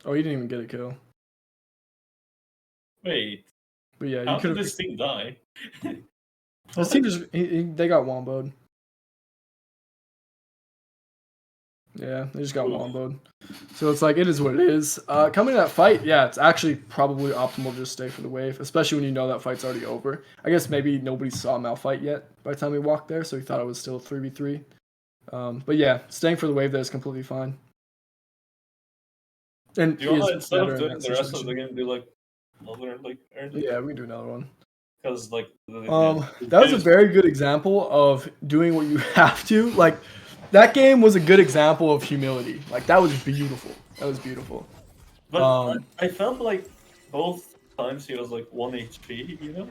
Oh, he didn't even get a kill. Wait. But yeah, How you could did have. this thing die? This team just they got womboed. Yeah, they just got womboed. So it's like, it is what it is. Coming to that fight, yeah, it's actually probably optimal to just stay for the wave, especially when you know that fight's already over. I guess maybe nobody saw Mal fight yet by the time we walked there, so he thought it was still 3v3. But yeah, staying for the wave there is completely fine. And Do you want to, instead of doing the rest of the game, do like another like early? Yeah, we can do another one. Because like that was a very good example of doing what you have to. Like, that game was a good example of humility. Like, that was beautiful. That was beautiful. But I felt like both times he was like 1 HP, you know?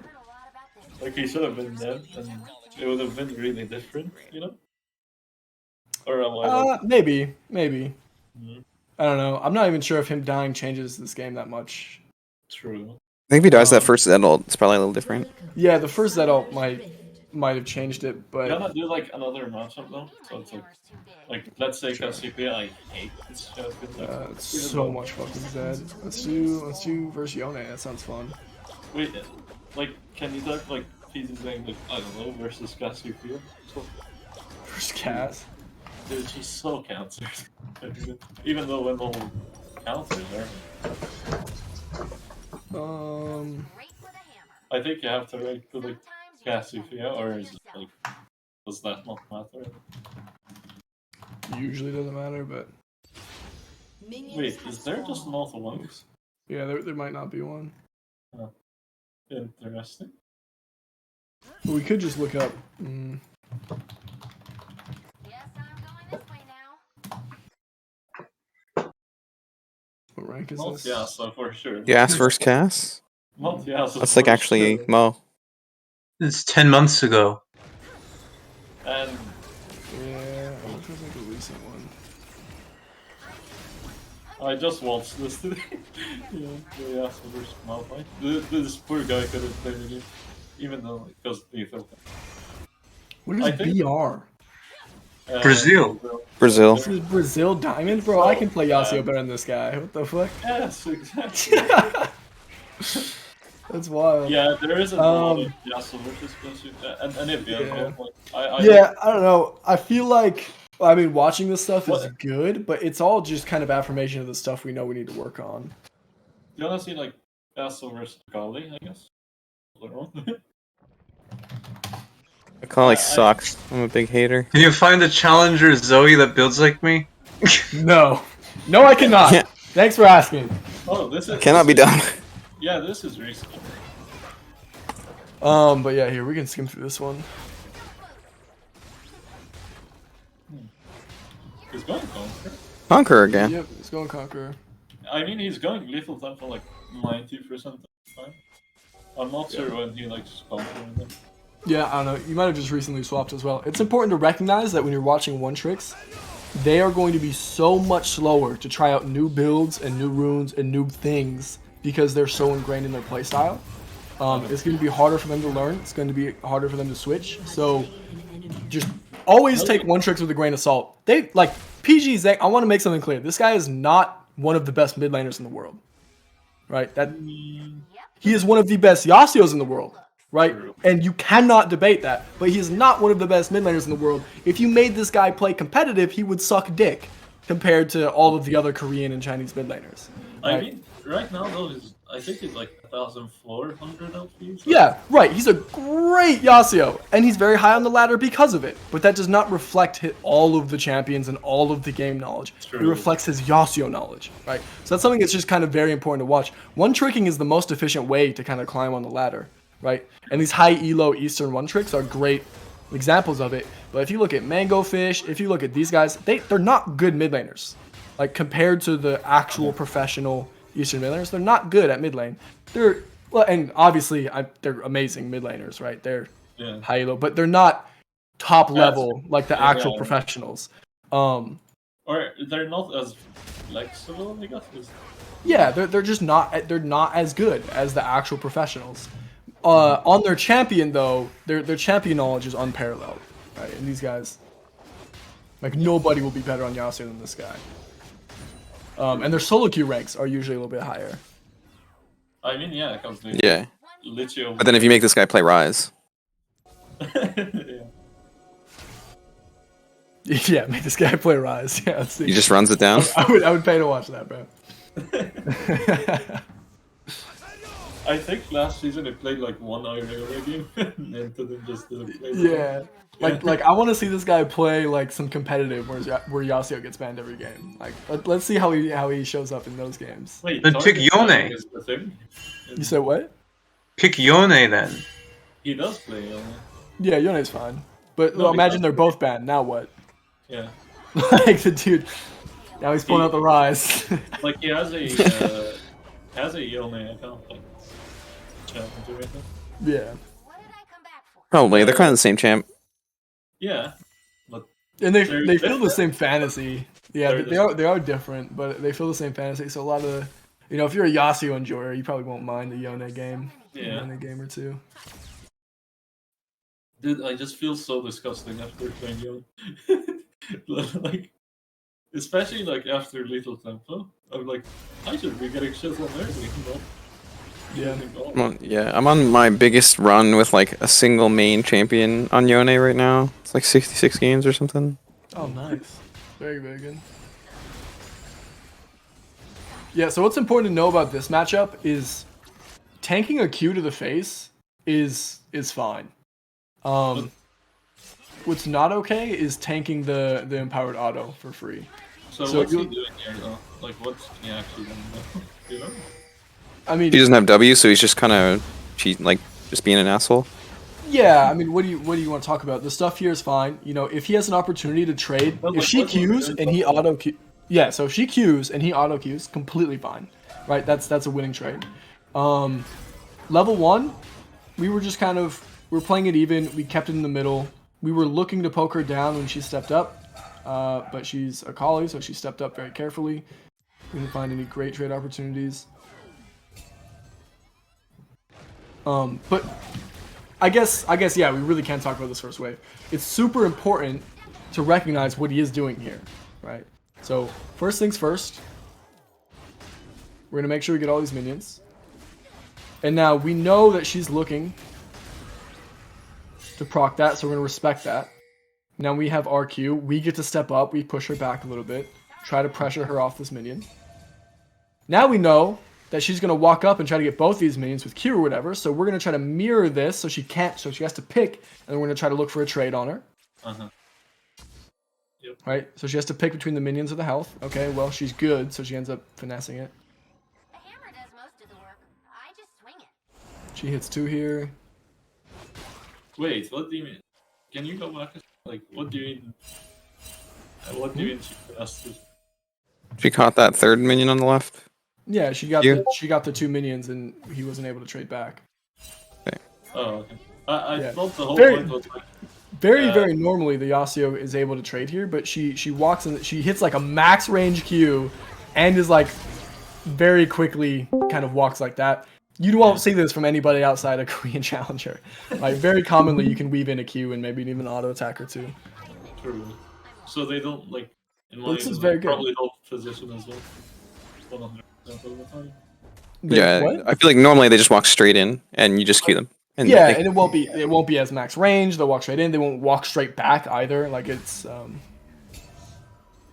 Like, he should have been dead, and it would have been really different, you know? Or am I like... Maybe. I don't know. I'm not even sure if him dying changes this game that much. True. I think if he dies that first Zedult, it's probably a little different. Yeah, the first Zedult might have changed it, but... You wanna do like another matchup though? So it's like let's say Cassiopeia, I hate this champion. It's so much fucking Zed. Let's do versus Yone. That sounds fun. Wait, like, can you type like pieces saying like, I don't know, versus Cassiopeia? Versus Cass? Dude, she's so countered. Even though when all counters are. I think you have to rank to like Cassiopeia, or is it like, does that not matter? Usually doesn't matter, but... Wait, is there just not one? Yeah, there might not be one. Oh. Interesting. We could just look up... What rank is this? Yeah, so for sure. Yas versus Cass? Not Yasuo. That's like actually Mo. It's 10 months ago. And yeah, I wish it was like a recent one. I just watched this today. Yeah, Yasuo versus Malphite. This poor guy couldn't play the game, even though because he felt that. What is BR? Brazil. Brazil. This is Brazil Diamond? Bro, I can play Yasuo better than this guy. What the fuck? Yes, exactly. That's wild. Yeah, there is a lot of Yasuo versus Cassiopeia, and if yeah, I don't know. I feel like, I mean, watching this stuff is good, but it's all just kind of affirmation of the stuff we know we need to work on. You wanna see like Yasuo versus Kali, I guess? Kali sucks. I'm a big hater. Can you find a challenger Zoe that builds like me? No, I cannot. Yeah. Thanks for asking. Oh, this is cannot be done. Yeah, this is recent. But yeah, here we can skim through this one. He's going Conqueror. Conqueror again. Yep, he's going Conqueror. I mean, he's going lethal time for like 90% of the time. I'm not sure when he likes Conqueror. Yeah, I don't know. You might have just recently swapped as well. It's important to recognize that when you're watching one tricks, they are going to be so much slower to try out new builds and new runes and new things because they're so ingrained in their playstyle. It's going to be harder for them to learn. It's going to be harder for them to switch. So just always take one tricks with a grain of salt. They like PG Zek. I want to make something clear. This guy is not one of the best mid laners in the world, right? He is one of the best Yasuos in the world. Right? And you cannot debate that. But he is not one of the best mid laners in the world. If you made this guy play competitive, he would suck dick compared to all of the other Korean and Chinese mid laners. Right? I mean, right now though, I think he's like 1,400 LP. So. Yeah, right. He's a great Yasuo, and he's very high on the ladder because of it. But that does not reflect all of the champions and all of the game knowledge. It reflects his Yasuo knowledge, right? So that's something that's just kind of very important to watch. One tricking is the most efficient way to kind of climb on the ladder. Right, and these high elo Eastern one tricks are great examples of it. But if you look at Mango Fish, if you look at these guys, they're not good mid laners. Like compared to the actual professional Eastern mid laners, they're not good at mid lane. They're well, and obviously they're amazing mid laners, right? They're high elo, but they're not top level like the actual professionals. Or they're not as flexible, I guess. Yeah, they're just not as good as the actual professionals. On their champion though, their champion knowledge is unparalleled, right? And these guys, like nobody will be better on Yasuo than this guy. And their solo queue ranks are usually a little bit higher. I mean, yeah, because they Yeah. literally. But then if you make this guy play Rise, Yeah. Yeah, make this guy play Rise. Yeah, let's see. he just runs it down. I would pay to watch that, bro. I think last season it played like one Irelia game, and then just didn't play. Yeah. Like I want to see this guy play like some competitive where Yasuo gets banned every game. Like let's see how he shows up in those games. Wait, Then pick target Yone. planning is the thing? You said what? Pick Yone then. He does play. Yeah, Yone's fine. But No, imagine because- they're both banned. Now what? Yeah, Like the dude. Now he's pulling out the Rise. like he has a Yone account. Like, challenge or anything. Yeah. Probably. They're kind of the same champ. Yeah, but And they They're feel the different. same fantasy. Yeah, They're they are different, but they feel the same fantasy. So a lot of, if you're a Yasuo enjoyer, you probably won't mind the Yone game. Yeah. Yone game or two. dude, I just feel so disgusting after playing Yone. Like, especially like after Lethal Tempo, I'm like, I should be getting shit on early, but Yeah. I'm on my biggest run with like a single main champion on Yone right now. It's like 66 games or something. Oh, nice. Very, very good. Yeah, so what's important to know about this matchup is tanking a Q to the face is fine. What's not okay is tanking the empowered auto for free. So So what's he you- doing here though? Like, what's he actually gonna do? You know? I mean, He doesn't have W, so he's just kind of just being an asshole. yeah, I mean, what do you want to talk about? The stuff here is fine. If he has an opportunity to trade, But, if like, she what's he Qs doing and he for? auto Q, yeah. So if she Qs and he auto Qs, completely fine, right? That's a winning trade. Level 1, we were just we're playing it even. We kept it in the middle. We were looking to poke her down when she stepped up, but she's a collie, so she stepped up very carefully. We didn't find any great trade opportunities. But I guess yeah, we really can talk about this first wave. It's super important to recognize what he is doing here, right? So first things first, we're gonna make sure we get all these minions. And now we know that she's looking to proc that, so we're gonna respect that. Now we have RQ, we get to step up, we push her back a little bit, try to pressure her off this minion. Now we know that she's gonna walk up and try to get both these minions with Q or whatever, so we're gonna try to mirror this so she has to pick, and we're gonna try to look for a trade on her. Uh-huh. Right? So she has to pick between the minions or the health. Okay, well, she's good, so she ends up finessing it. The hammer does most of the work. I just swing it. She hits 2 here. Wait, what do you mean? Can you go back? Like, what do you mean? What do you mean she finessed it? She caught that third minion on the left. Yeah, she got Here? the 2 minions, and he wasn't able to trade back. Oh, okay. I Yeah. thought the whole Very- point was like, Very, very normally the Yasuo is able to trade here, but she walks in, she hits like a max range Q, and is like very quickly kind of walks like that. You won't see this from anybody outside a Korean challenger. Like very commonly, you can weave in a Q and maybe even an auto attack or 2. true. So they don't, like, in my This is opinion, very good. probably don't position as well. 100% of the time. Yeah, What? I feel like normally they just walk straight in and you just queue them. And Yeah, they- and it won't be as max range. They'll walk straight in. They won't walk straight back either. Like it's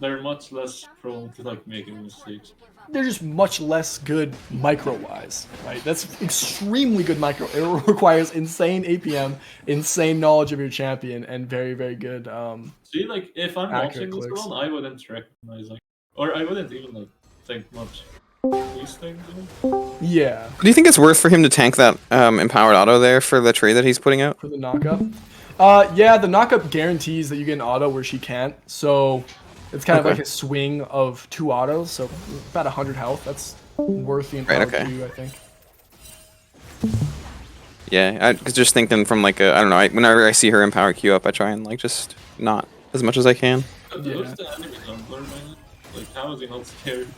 They're much less prone to, like, making mistakes. they're just much less good micro wise, right? That's extremely good micro. It requires insane APM, insane knowledge of your champion, and very, very good. See, like, if I'm Accurate watching this clicks. one, I wouldn't recognize, like, or I wouldn't even, like, think much these things, you know? Yeah, Do you think it's worth for him to tank that empowered auto there for the trade that he's putting out? for the knockup. Yeah, the knockup guarantees that you get an auto where she can't. So it's kind of Okay. like a swing of 2 autos. So about 100 health. That's worth the entire okay. Q, I think. Yeah, I was just thinking from like I don't know. Whenever I see her empower Q up, I try and like just not as much as I can. Yeah. What's the enemy jungler, man? Like, how is he not scared?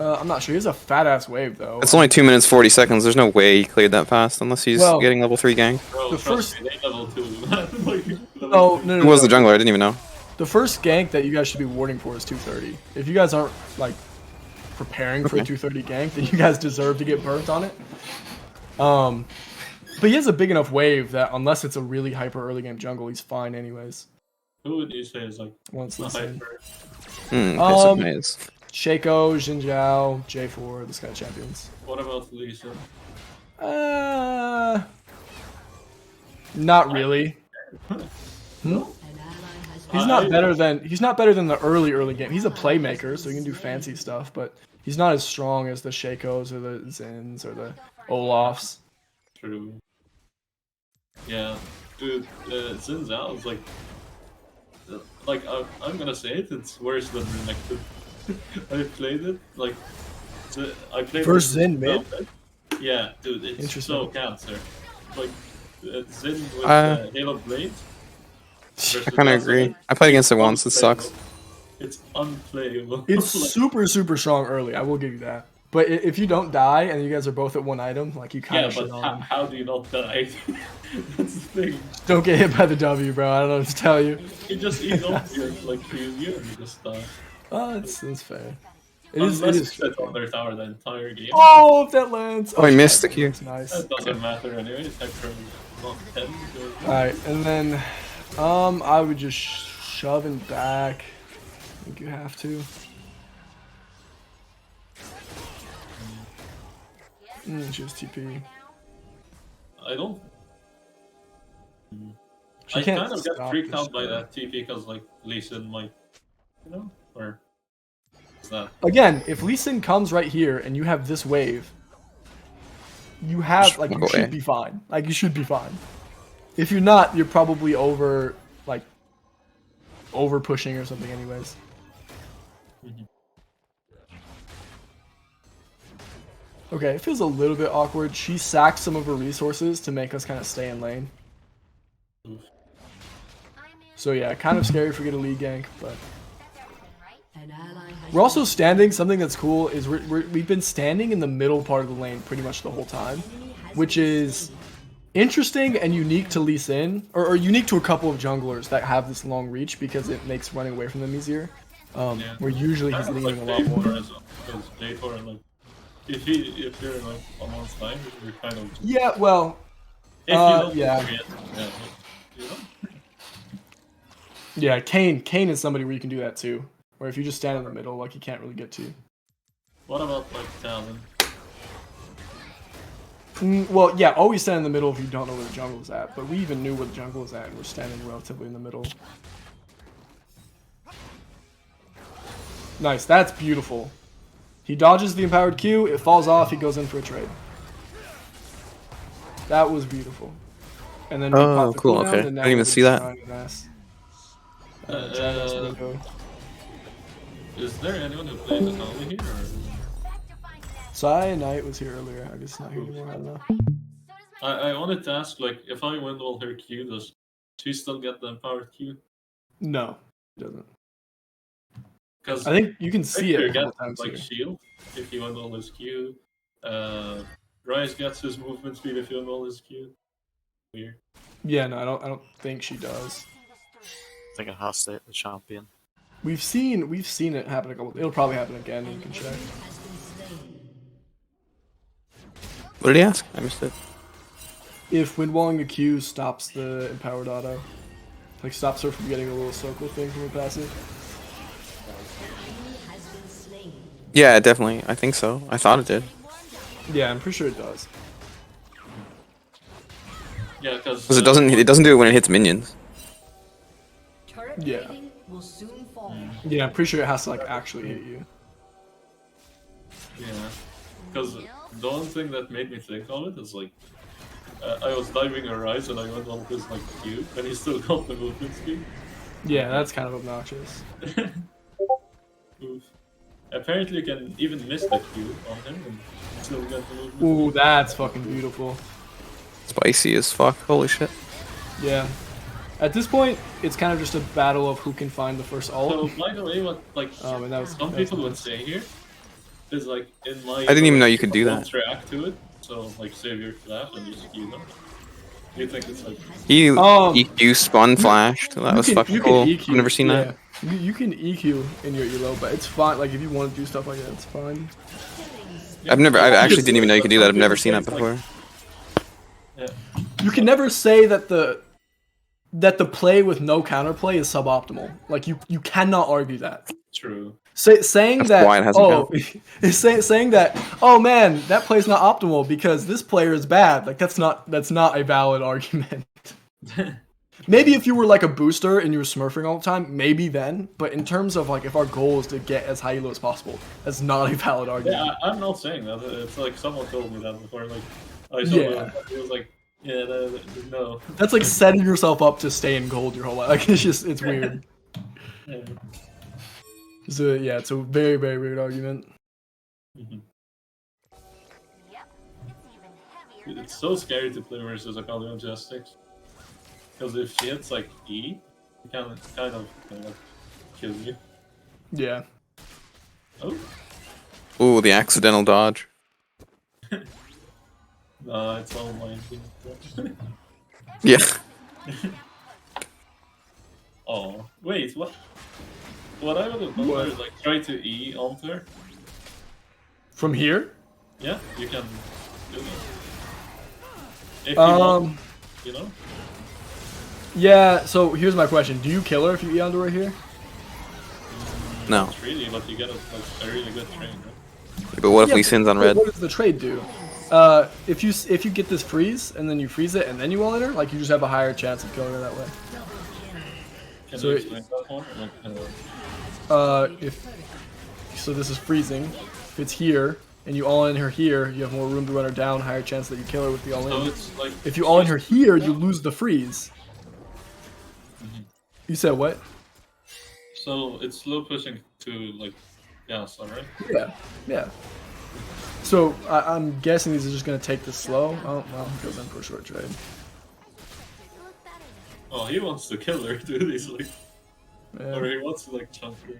I'm not sure. He has a fat ass wave though. It's only 2 minutes 40 seconds. There's no way he cleared that fast unless he's Well, getting level 3 gang. Bro, The trust first- me, they level 2. Like, Oh no, Who was the jungler? I didn't even know. The first gank that you guys should be warding for is 230. If you guys aren't like preparing for a 230 gank, then you guys deserve to get burnt on it. But he has a big enough wave that unless it's a really hyper early game jungle, he's fine anyways. Who would you say is like Once the this in. hyper? Maze. Shaco, Xin Zhao, J4, this kind of champions. What about Lisa? Not really. He's not better than the early game. He's a playmaker, so he can do fancy stuff, but he's not as strong as the Shakos or the Zins or the Olafs. True. Yeah, dude, Xin Zhao is I'm gonna say it. It's worse than Renekton. I played it I played First it Xin mid? Yeah, dude, it's Interesting. so cancer. Like Xin with Halo Blade. I kind of agree. I played against it once. It sucks. It's unplayable. It's super strong early. I will give you that. But if you don't die and you guys are both at one item, like you kind Yeah, of but shit on him. how do you not die? That's the thing. Don't get hit by the W, bro. I don't know what to tell you. He just eats off your like you and you just die. Oh, that's fair. Unless It you is. sit on their tower the entire game. Oh, if that lands. Oh, he missed the Q. That's nice. That doesn't matter anyway. Spectrum is not 10. Alright, and then I would just shove him back. I think you have to. Just TP. I don't. She I can't kind of get stop freaked this out by guy. that TP because like Lee Sin might, or is that? Again, if Lee Sin comes right here and you have this wave, you have like you Walk away. should be fine. Like you should be fine. If you're not, you're probably over pushing or something anyways. Okay, it feels a little bit awkward. She sacked some of her resources to make us kind of stay in lane. So yeah, kind of scary if we get a lead gank, but we're also standing. Something that's cool is we've been standing in the middle part of the lane pretty much the whole time, which is interesting and unique to Lee Sin, or unique to a couple of junglers that have this long reach because it makes running away from them easier. Where usually he's leaning a lot more. Because J4 like if you're like on one side, you're kind of Yeah, well, if you don't yeah. forget, you know? Yeah, Kane is somebody where you can do that too. Where if you just stand in the middle, like he can't really get to you. What about like Talon? Well, yeah, always stand in the middle if you don't know where the jungle is at. But we even knew where the jungle is at, and we're standing relatively in the middle. Nice, that's beautiful. He dodges the empowered Q, it falls off, he goes in for a trade. That was beautiful. And then we Oh, pop the cool, cooldown, okay. and now I didn't even we're see just that. trying to mess. Is there anyone who plays Akali here? Or? Sai Knight was here earlier. I guess not here anymore. I don't know. I wanted to ask, like, if I win all her Q, does she still get the empowered Q? No, it doesn't. Because I think you can see it a couple gets times like here. shield if you win all his Q. Ryze gets his movement speed if you win all his Q. Weird. Yeah, no, I don't think she does. I think it has to hit the champion. We've seen it happen a couple. It'll probably happen again. You can check. What did he ask? I missed it. If windwalling the Q stops the empowered auto, like stops her from getting a little circle thing from her passive. Yeah, definitely. I think so. I thought it did. Yeah, I'm pretty sure it does. Yeah, because Because it doesn't do it when it hits minions. Yeah. Yeah, I'm pretty sure it has to like actually hit you. Yeah, because the one thing that made me think of it is like I was diving a Ryze and I went on his like Q, and he still got the movement speed. Yeah, that's kind of obnoxious. Oof. Apparently, you can even miss the Q on him and still get the movement. Ooh, that's fucking beautiful. Spicy as fuck. Holy shit. Yeah. At this point, it's kind of just a battle of who can find the first ult. So, by the way, what like And that was, some that was people would nice. say here is like in my. I didn't even know you could do don't that. react to it. So like save your flash and just Q them. You think it's like He Um, EQ spun flashed. That was fucking cool. I've never seen that. You can EQ in your elo, but it's fine. Like if you want to do stuff like that, it's fine. I actually didn't even know you could do that. I've never seen that before. yeah. You can never say that the play with no counterplay is suboptimal. Like you cannot argue that. True. Saying That's that why it hasn't saying that, oh man, that play's not optimal because this player is bad. Like that's not a valid argument. Maybe if you were like a booster and you were smurfing all the time, maybe then. But in terms of like if our goal is to get as high elo as possible, that's not a valid argument. Yeah, I'm not saying that. It's like someone told me that before. Like I saw it was like, yeah, no. That's like setting yourself up to stay in gold your whole life. Like it's weird. Yeah. So yeah, it's a very, very weird argument. Mhm. Yep. It's even heavier than It's so scary to play versus Akali on Justice. Because if she hits like E, it kind of like, kill you. Yeah. Oh, Ooh, the accidental dodge. nah, it's all mine. Yeah. Oh, wait, what? What I would have done What? is like try to E onto her. From here? Yeah, you can do that. If you want, you know? Yeah, so here's my question. Do you kill her if you E onto her here? No. Not really, but you get a really good train, right? But what if Yeah, Lee Sin's on but red? What does the trade do? If you get this freeze and then you freeze it and then you wall her, like you just have a higher chance of killing her that way. Can So you it- explain that more? Like, If so, this is freezing. If it's here and you all in her here, you have more room to run her down. Higher chance that you kill her with the all so in. it's like If you all in her here, you lose the freeze. You said what? so it's slow pushing to like gas, alright? Yeah, yeah. So I'm guessing these are just gonna take this slow. Oh well, he goes in for a short trade. Oh, he wants to kill her, dude. He's like, Yeah. or he wants to like chunk her.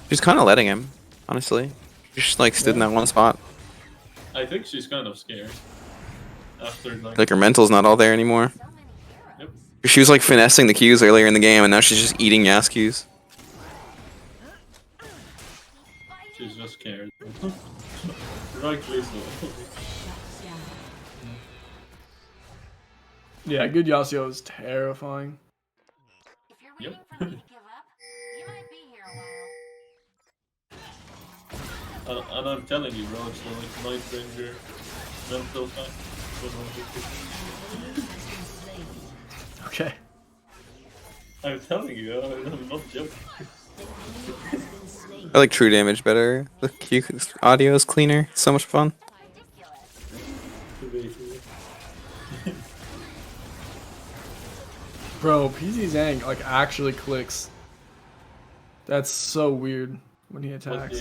She's kind of letting him, honestly. She just like stood in that one spot. I think she's kind of scared after Like her mental's not all there anymore. Yep. She was like finessing the Qs earlier in the game, and now she's just eating Yas Qs. She's just scared. Rightly so. Yeah, good Yasuo is terrifying. If you're waiting Yep. for me to give up, you might be here a while. And I'm telling you, bro, it's like Night Ranger, mental fight. Okay. I'm telling you, I'm not joking. I like true damage better. The Q audio is cleaner. It's so much fun. Bro, PZ Zhang like actually clicks. That's so weird when he attacks.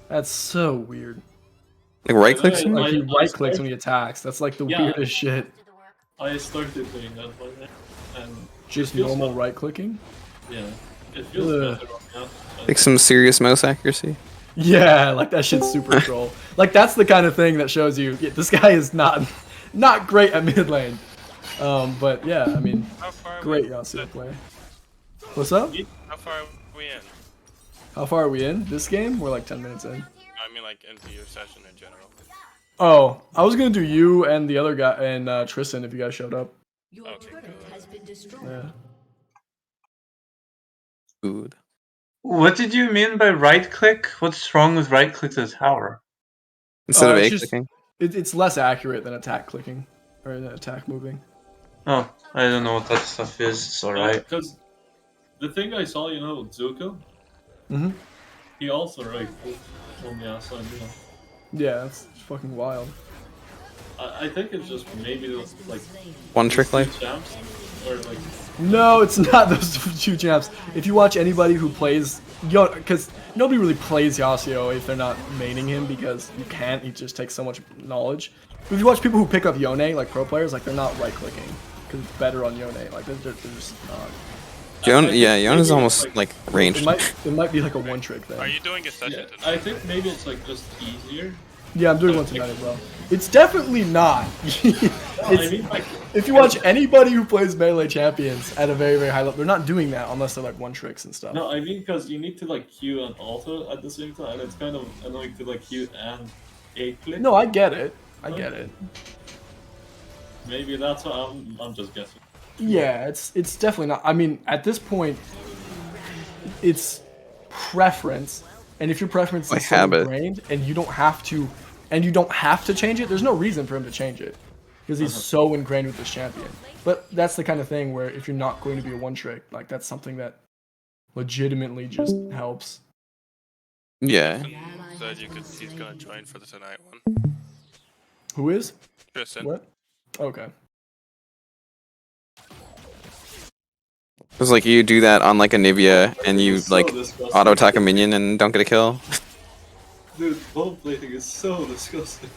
That's so weird. Like right clicks. Yeah, Like he I right clicks when he attacks. That's like the Yeah. weirdest shit. To the work. I started doing that by then, and Just it feels normal like- right clicking. Yeah, it feels Ugh. better on that. Like some serious mouse accuracy. Yeah, like that shit's super troll. Like that's the kind of thing that shows you yeah, this guy is not great at mid lane. But yeah, I mean, How far great are we, Yasuo play. What's up? how far are we in? How far are we in this game? We're like 10 minutes in. I mean, like, into your session in general. Oh, I was gonna do you and the other guy and Tristan if you guys showed up. Your Okay, turret good. has been destroyed. Yeah. Food. What did you mean by right click? What's wrong with right click to the tower? Instead of it's A just- clicking. It's less accurate than attack clicking or attack moving. Oh, I don't know what that stuff is. It's alright. Because the thing I saw, you know, Zuko, Mm-hmm. he also right clicked on the outside, you know. Yeah, that's fucking wild. I think it's just maybe like One trick two life. champs, or like No, it's not those two champs. If you watch anybody who plays, because nobody really plays Yasuo if they're not maining him because you can't. He just takes so much knowledge. But if you watch people who pick up Yone, like pro players, like they're not right clicking because it's better on Yone. Like they're just not. Yon is almost like ranged. It might be like a one trick thing. Are you doing a session yeah, tonight? I think maybe it's like just easier Yeah, I'm doing one tonight as well. It's definitely not. No, I It's- mean, like, if you watch anybody who plays melee champions at a very, very high level, they're not doing that unless they're like one tricks and stuff. no, I mean, because you need to like Q and auto at the same time, and it's kind of annoying to like Q and A click. No, I get it. I get it. Maybe that's what I'm just guessing. Yeah, it's definitely not. I mean, at this point, it's preference, and if your preference By is so habit. ingrained and you don't have to change it, there's no reason for him to change it because he's so ingrained with this champion. But that's the kind of thing where if you're not going to be a one trick, like that's something that legitimately just helps. Yeah. Said he's gonna join for the tonight one. Who is? Tristan. What? Okay. It's like you do that on like a Nivea and you It's so like disgusting. auto attack a minion and don't get a kill. Dude, bone plating is so disgusting.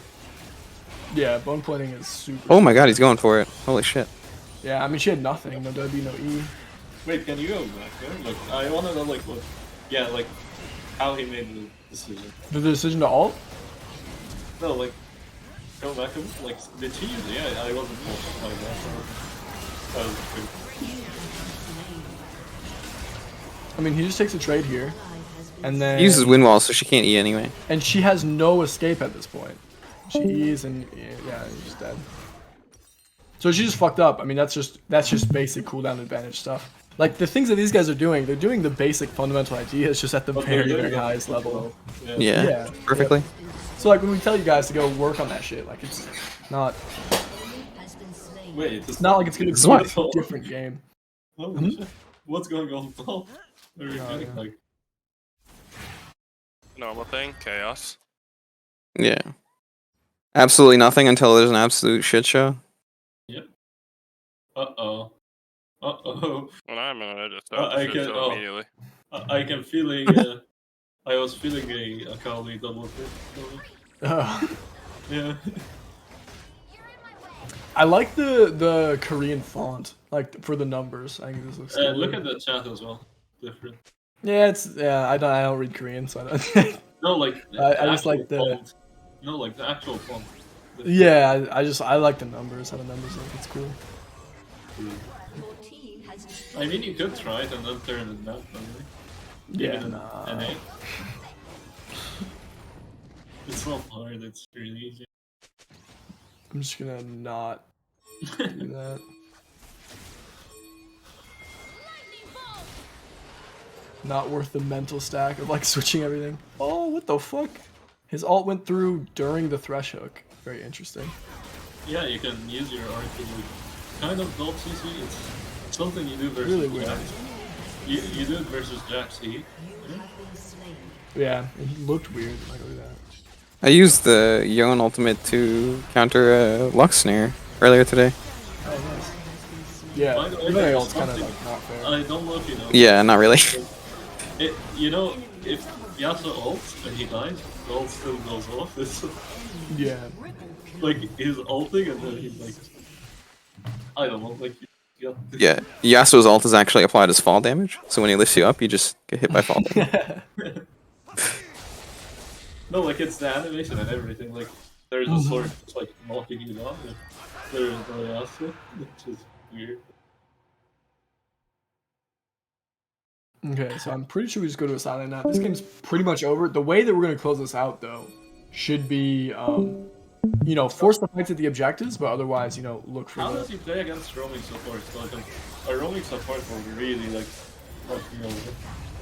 Yeah, bone plating is super. Oh my god, he's going for it. Holy shit. Yeah, I mean she had nothing, no W, no E. Wait, can you go back there? Like, I wanna know like what, yeah, like how he made the decision. The decision to ult? No, like go back and like did he use it? Yeah, I wasn't like that. That was good. I mean he just takes a trade here, and then He uses wind wall, so she can't E anyway. and she has no escape at this point. She E's and yeah, she's dead. So she just fucked up. I mean that's just basic cooldown advantage stuff. Like the things that these guys are doing, they're doing the basic fundamental ideas just at the But they're very, doing very it highest level. well. Yeah. Yeah. Yeah. Perfectly. So like when we tell you guys to go work on that shit, like it's not Wait, it's not like it's gonna This is be why- a different game. Holy shit. What's going on? What are you Oh, getting yeah. like? Normal thing, chaos. Yeah. Absolutely nothing until there's an absolute shit show. Uh oh. Uh oh. When I'm gonna just I shit can- show oh. immediately. I can feeling. I was feeling a Kali double kick. Yeah. I like the Korean font, like for the numbers. I think this looks cool. Look at the chat as well. Different. Yeah, I don't read Korean, so I don't. No, like I just actual like the- font. No, like the actual font. The- Yeah, I like the numbers. How the numbers look. It's cool. I mean, you could try it and then turn it down. Probably. Yeah, Even nah. an 8. It's not hard. It's really easy. I'm just gonna not do that. Not worth the mental stack of like switching everything. Oh, what the fuck? His ult went through during the thresh hook. Very interesting. Yeah, you can use your art to like, kind of dot CC. It's something you do versus Really weird. Jax. You do it versus Jax E. Yeah, it looked weird. Like look at that. I used the Yon ultimate to counter Lux Snare earlier today. Oh, nice. Yeah, By the way, the there's ult's kind of something- like not fair. I don't know if you know. Yeah, not really. You know, if Yasuo ults and he dies, the ult still goes off. It's Yeah. like he's ulting and then he's like, I don't know, like Yeah, Yasuo's ult is actually applied as fall damage, so when he lifts you up, you just get hit by fall damage. No, like it's the animation and everything. Like there's a sword just like knocking you down. Like, there's no Yasuo, which is weird. Okay, so I'm pretty sure we just go to a silent nap. This game's pretty much over. The way that we're gonna close this out, though, should be, you know, force the fights at the objectives, but otherwise, you know, look for How the. does he play against roaming support? So like a roaming support will really like fuck me over.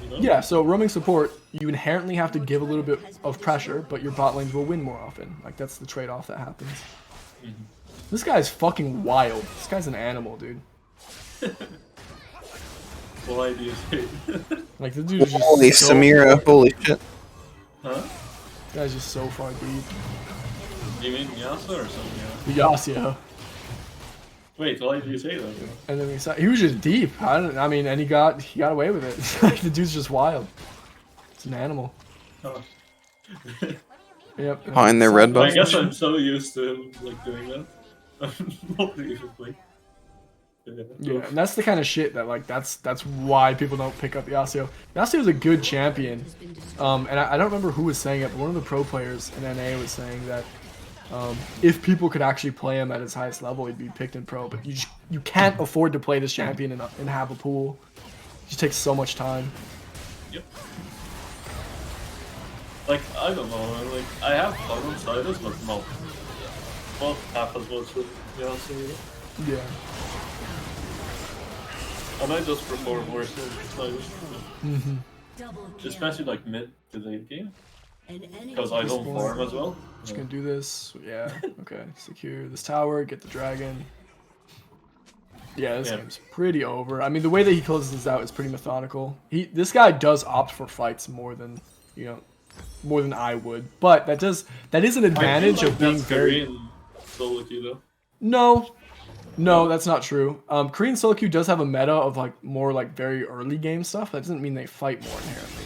You know? Yeah, so roaming support, you inherently have to give a little bit of pressure, but your bot lanes will win more often. Like that's the trade-off that happens. This guy's fucking wild. This guy's an animal, dude. Why do you say? Like the dude's just Holy so Samira, far- holy shit. Huh? This guy's just so far deep. You mean Yasuo or something? Yasuo. Wait, why do you say that? And then he was just deep. I mean, and he got away with it. Like the dude's just wild. It's an animal. Oh. Yep. Oh, and their red I buff. guess I'm so used to him like doing that. Not even like. Yeah, and that's the kind of shit that like that's why people don't pick up Yasuo. Yasuo's a good champion, and I don't remember who was saying it, but one of the pro players in NA was saying that if people could actually play him at his highest level, he'd be picked in pro. But you can't afford to play this champion and have a pool. It just takes so much time. Yep. Like, I don't know, like, I have fun on Sidus, but not half as much with Yasuo. Yeah. And I just prefer more Sidus. Especially like mid to late game. Because I don't farm as well. Just gonna do this. Yeah. Okay. Secure this tower. Get the dragon. Yeah, this game's pretty over. I mean, the way that he closes this out is pretty methodical. This guy does opt for fights more than I would, but that is an advantage of being very. Solo queue though. No, that's not true. Korean solo queue does have a meta of like more like very early game stuff. That doesn't mean they fight more inherently.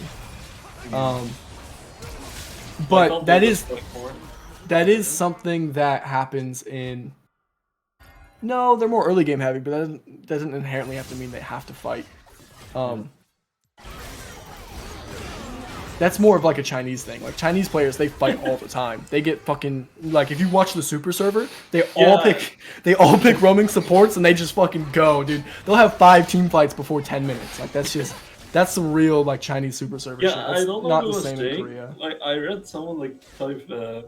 But that is something that happens in. No, they're more early game heavy, but that doesn't inherently have to mean they have to fight. That's more of like a Chinese thing. Like Chinese players, they fight all the time. They get fucking like if you watch the super server, they all pick roaming supports and they just fucking go, dude. They'll have 5 team fights before 10 minutes. Like that's some real like Chinese super server shit. That's I don't know not who the was same saying. in Korea. Like I read someone like type the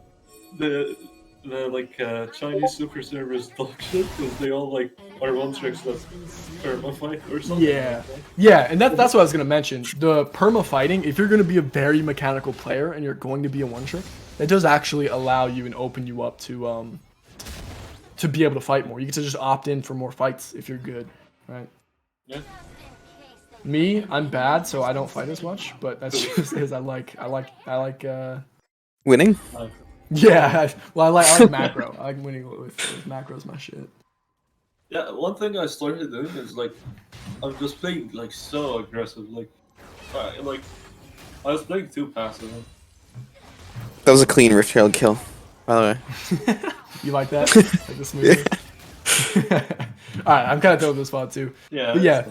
Chinese super servers dog shit because they all like are one tricks that perma fight or something. Yeah, yeah, and that's what I was gonna mention. The perma fighting. If you're gonna be a very mechanical player and you're going to be a one trick, that does actually allow you and open you up to be able to fight more. You get to just opt in for more fights if you're good, right? Yeah. Me, I'm bad, so I don't fight as much. But that's just because I like Winning? Yeah, well, I like macro. I like winning with macros. My shit. Yeah, one thing I started doing is like, I'm just playing like so aggressive. Like I was playing too passive. That was a clean Richard kill, by the way. You like that? Like the smoothie? Alright, I'm kind of throwing this spot too. Yeah. But yeah.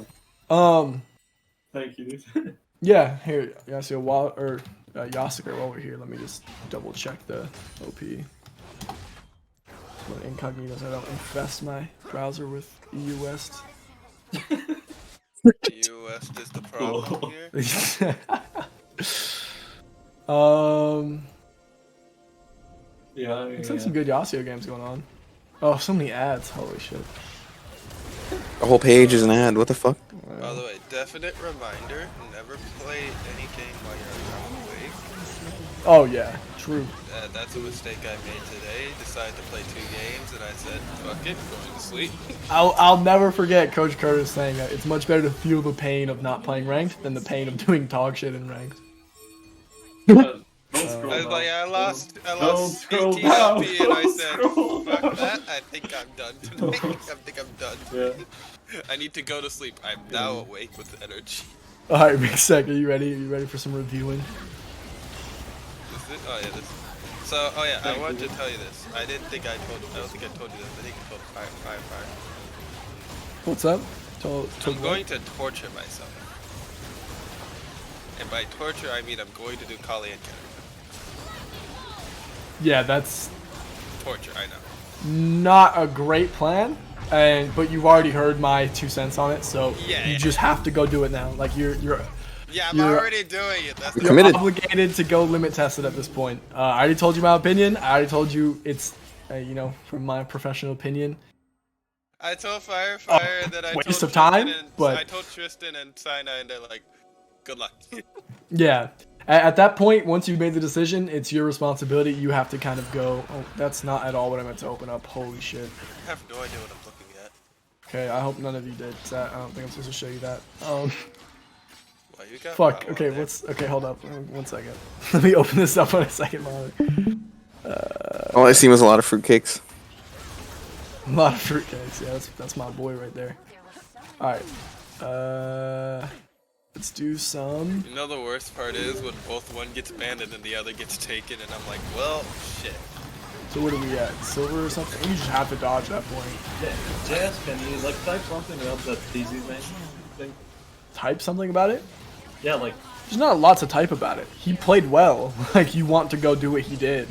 Thank you. Yeah. Here, Yasuo, Yasuker, while we're here, let me just double check the OP. What incognito so I don't infest my browser with EU West. EU West is the problem here. Yeah. Looks like some good Yasuo games going on. Oh, so many ads. Holy shit. The whole page is an ad. What the fuck? By the way, definite reminder: never play any game while you're awake. Oh yeah, true. That's a mistake I made today. Decided to play 2 games, and I said, "Fuck it, going to sleep." I'll never forget Coach Curtis saying that it's much better to feel the pain of not playing ranked than the pain of doing dog shit in ranked. Don't I was like, I lost Don't 18 scroll down. HP, and I Don't said, scroll "Fuck down." that! I think I'm done tonight. I think I'm done. Yeah. I need to go to sleep. I'm now awake with energy." Alright, big sec, are you ready? Are you ready for some reviewing? Is it? Oh yeah, this. So, oh yeah, I wanted to tell you this. I don't think I told you this. I think I told fire. What's up? I'm going to torture myself. And by torture, I mean I'm going to do Kali and Kenner. Yeah, that's Torture, I know. not a great plan, but you've already heard my 2 cents on it, so Yeah, you yeah. just have to go do it now. Like you're Yeah, I'm You're- already doing it. That's You're the committed. obligated to go limit test it at this point. I already told you my opinion. I already told you it's from my professional opinion. I told Fire, and then I waste told of time, Tristan and, but- I told Tristan and Sina, and they're like, "Good luck." Yeah. At that point, once you've made the decision, it's your responsibility. You have to kind of go, oh, that's not at all what I meant to open up. Holy shit. I have no idea what I'm looking at. Okay, I hope none of you did. 'Cause I don't think I'm supposed to show you that. Well, you got Fuck. that one Okay, there. okay, hold up. 1 second. Let me open this up on a second monitor. All I seen was a lot of fruitcakes. A lot of fruitcakes. Yeah, that's my boy right there. Alright. Let's do some. You know the worst part is when both one gets banned and then the other gets taken, and I'm like, well, shit. So what are we at? Silver or something? You just have to dodge that point. Yeah, JS, can you like type something about that TZ thing? Type something about it? Yeah, like There's not a lot to type about it. He played well. Like, you want to go do what he did.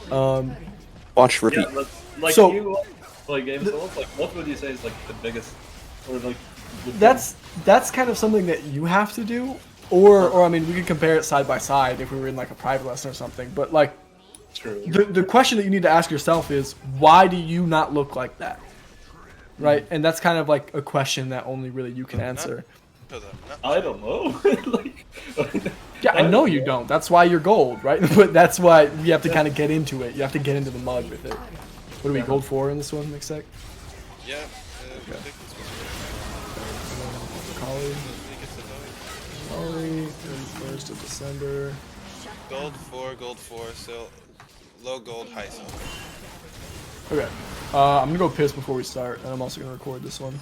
Watch repeat. yeah, but, like So- you play games a lot. Like, what would you say is like the biggest, or like? the That's kind of something that you have to do. Or I mean, we could compare it side by side if we were in like a private lesson or something. But like, true. the question that you need to ask yourself is, why do you not look like that? Right? And that's kind of like a question that only really you can answer. Because I'm not. I don't know. like, Yeah, I know you don't. That's why you're gold, right? But that's why we have to kind of get into it. You have to get into the mud with it. What are we, gold 4 in this one, Mixtec? Yeah. I think this was Kali. I think it's a Kali, 31st of December. gold 4, so low gold, high silver. Okay. I'm gonna go piss before we start, and I'm also gonna record this one.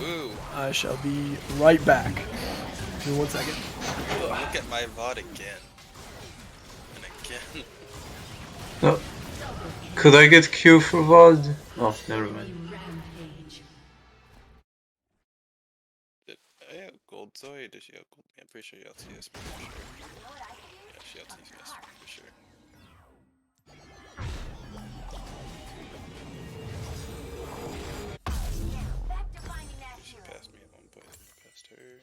Ooh, I shall be right back. Give me 1 second. look at my VOD again. And again. Could I get Q for VOD? Oh, never mind. I have gold Zoe, does she have gold? I'm pretty sure you LTS for sure. Yeah, she LTS for sure. Back to finding that She hero. passed me at one point. Passed her.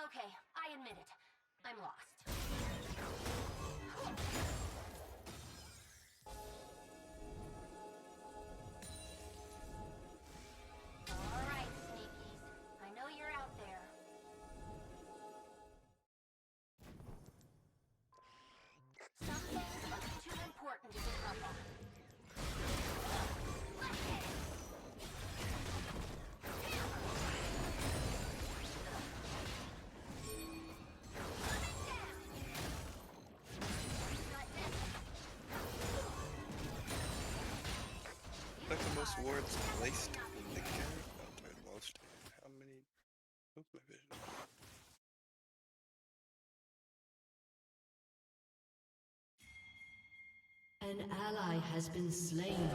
Okay, I admit it. I'm lost. Alright, sneakies. I know you're out there. Some things are too important to give up on. Like the most wards placed in the game. Most. How many? Oops, my vision. An ally has been slain.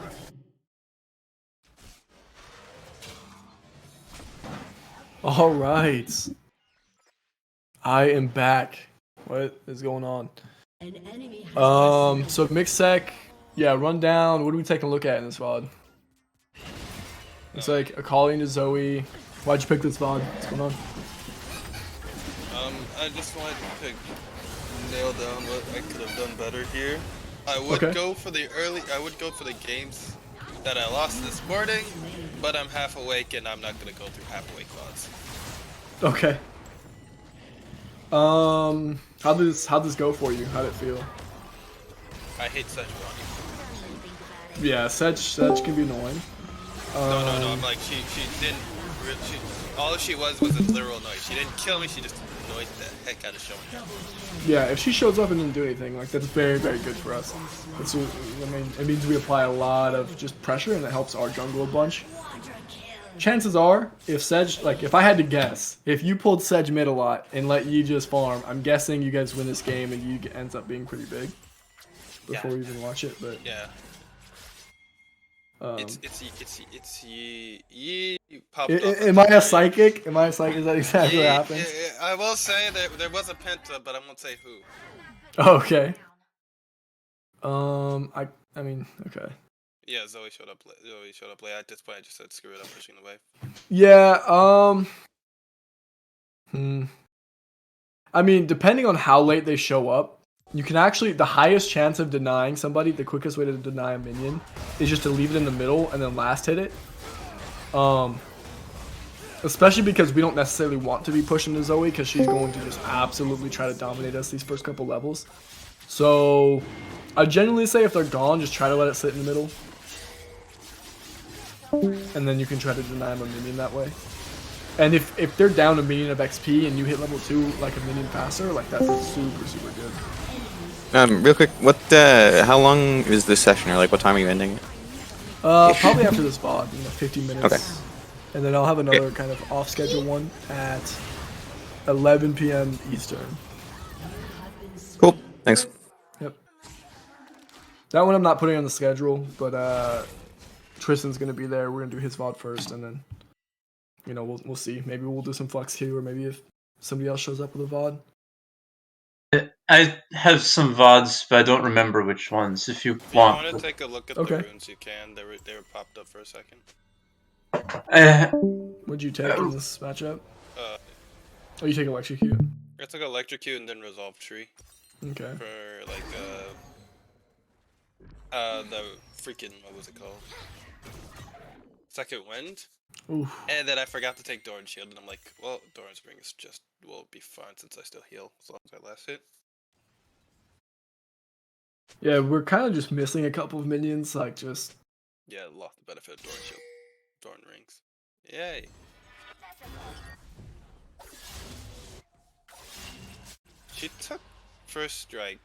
All right. I am back. What is going on? An enemy has been slain. So Mixtec, yeah, run down. What are we taking a look at in this VOD? It's like a calling to Zoe. Why'd you pick this VOD? What's going on? I just wanted to nail down what I could have done better here. I would Okay. go for the games that I lost this morning, but I'm half awake and I'm not gonna go through half awake VODs. Okay. How'd this go for you? How'd it feel? I hate such running. Yeah, Sedge can be annoying. No, I'm like, she didn't, all she was a literal annoyance. She didn't kill me, she just annoyed the heck out of showing up. Yeah, if she shows up and didn't do anything, like, that's very, very good for us. It's, I mean, it means we apply a lot of just pressure, and it helps our jungle a bunch. Chances are, if Sedge, like, if I had to guess, if you pulled Sedge mid a lot and let Yi just farm, I'm guessing you guys win this game and Yi ends up being pretty big before we even watch it, but... Yeah. It's Yi popped off. Am I a psychic? Am I a psychic? Is that exactly what Yeah, happens? I will say that there was a penta, but I won't say who. Okay. I mean, okay. Yeah, Zoe showed up late. At this point, I just said screw it, I'm pushing the wave. Yeah, I mean, depending on how late they show up, you can actually, the highest chance of denying somebody, the quickest way to deny a minion, is just to leave it in the middle and then last hit it. Especially because we don't necessarily want to be pushing to Zoe, because she's going to just absolutely try to dominate us these first couple levels. So, I generally say if they're gone, just try to let it sit in the middle. And then you can try to deny them a minion that way. And if they're down a minion of XP and you hit level 2 like a minion faster, like that's super, super good. Real quick, how long is this session, or like what time are you ending it? Probably after this VOD, 15 minutes. Okay. And then I'll have another kind of off-schedule one at 11 p.m. Eastern. Cool. Thanks. Yep. That one I'm not putting on the schedule, but Tristan's gonna be there. We're gonna do his VOD first, and then we'll see. Maybe we'll do some Flux Q, or maybe if somebody else shows up with a VOD. I have some VODs, but I don't remember which ones. If you If you want. want to take a look at Okay. the runes, you can. They were popped up for a second. What'd you take in this matchup? Uh, Oh, you take Electrocute. I took Electrocute and then Resolve Tree Okay. for like the freaking, what was it called? Second Wind. Oof. And then I forgot to take Doran Shield, and I'm like, well, Doran Spring is will be fine since I still heal as long as I last hit. Yeah, we're kind of just missing a couple of minions, like just. Yeah, lost the benefit of Doran Shield, Doran Rings. Yay! She took first strike.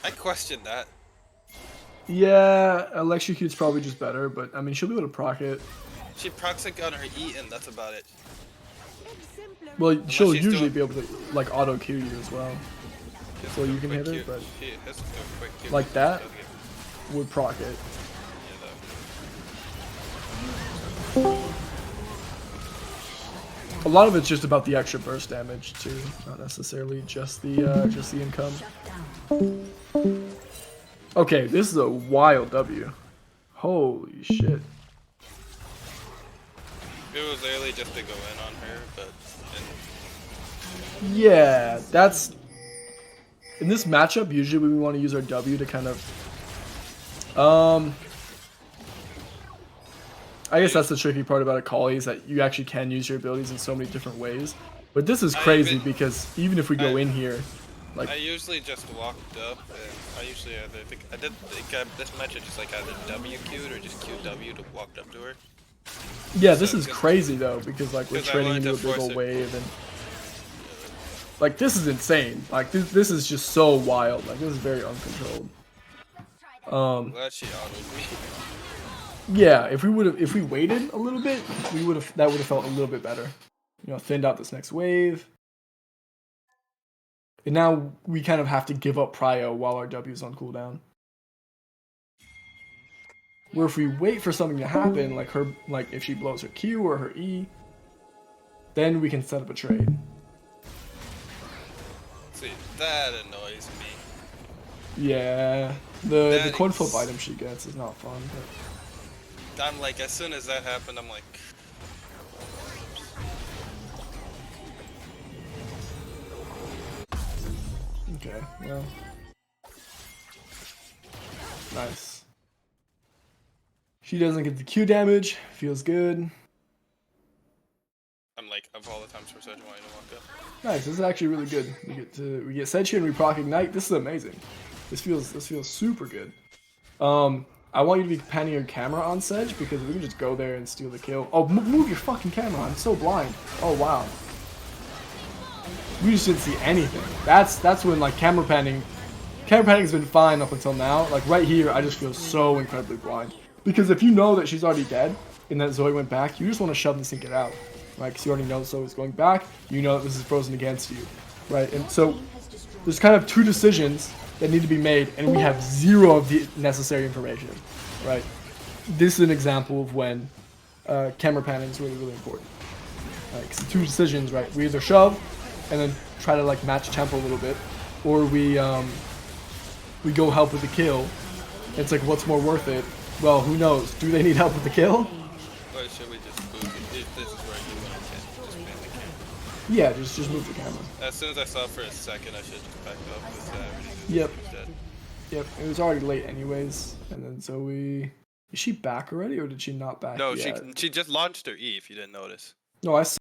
I questioned that. Yeah, Electrocute's probably just better, but I mean she'll be able to proc it. She procs it on her E, and that's about it. Well, she'll she's usually doing- be able to like auto Q you as well. She has So to do you a can quick hit Q. it, but She has to do a quick Q. like that She doesn't get- would proc it. Yeah, though. A lot of it's just about the extra burst damage too, not necessarily just the income. Okay, this is a wild W. Holy shit. It was literally just to go in on her, but Yeah, that's in this matchup. Usually we want to use our W to kind of I guess that's the tricky part about Akali, is that you actually can use your abilities in so many different ways. But this is crazy because even if we go in here, like I usually just walked up, and I usually either this match I just like either W Q'd or just QW to walk up to her. yeah, this is crazy though because like we're 'Cause I trading wanted into a to big force old it. wave and like this is insane. Like this is just so wild. Like this is very uncontrolled. I'm glad she autoed me. Yeah, if we waited a little bit, that would have felt a little bit better. Thinned out this next wave. And now we kind of have to give up prio while our W is on cooldown. Where if we wait for something to happen, like if she blows her Q or her E, then we can set up a trade. See, that annoys me. Yeah, the That coin flip is- item she gets is not fun. I'm like, as soon as that happened, I'm like, Okay, well, nice. She doesn't get the Q damage. Feels good. I'm like, of all the times for such wanting to walk up. Nice. This is actually really good. We get Sedge here and we proc Ignite. This is amazing. This feels super good. I want you to be panning your camera on Sedge because we can just go there and steal the kill. Oh, move your fucking camera. I'm so blind. Oh wow. We just didn't see anything. That's when like camera panning has been fine up until now. Like right here, I just feel so incredibly blind because if you know that she's already dead and that Zoe went back, you just want to shove this and get out. Right, because you already know Zoe's going back, you know that this is frozen against you, right? And so there's kind of two decisions that need to be made, and we have zero of the necessary information, right? This is an example of when camera panning is really, really important. Right, 'cause the two decisions, right? We either shove and then try to like match tempo a little bit, or we go help with the kill. It's like, what's more worth it? Well, who knows? Do they need help with the kill? Or should we just move it? If this is where you want to just ban the camera. Yeah, just move the camera. As soon as I saw it for a second, I should just back up with that. Yep. Yep, it was already late anyways. And then Zoe, is she back already or did she not back No, yet? she just launched her E. If you didn't notice. No, I saw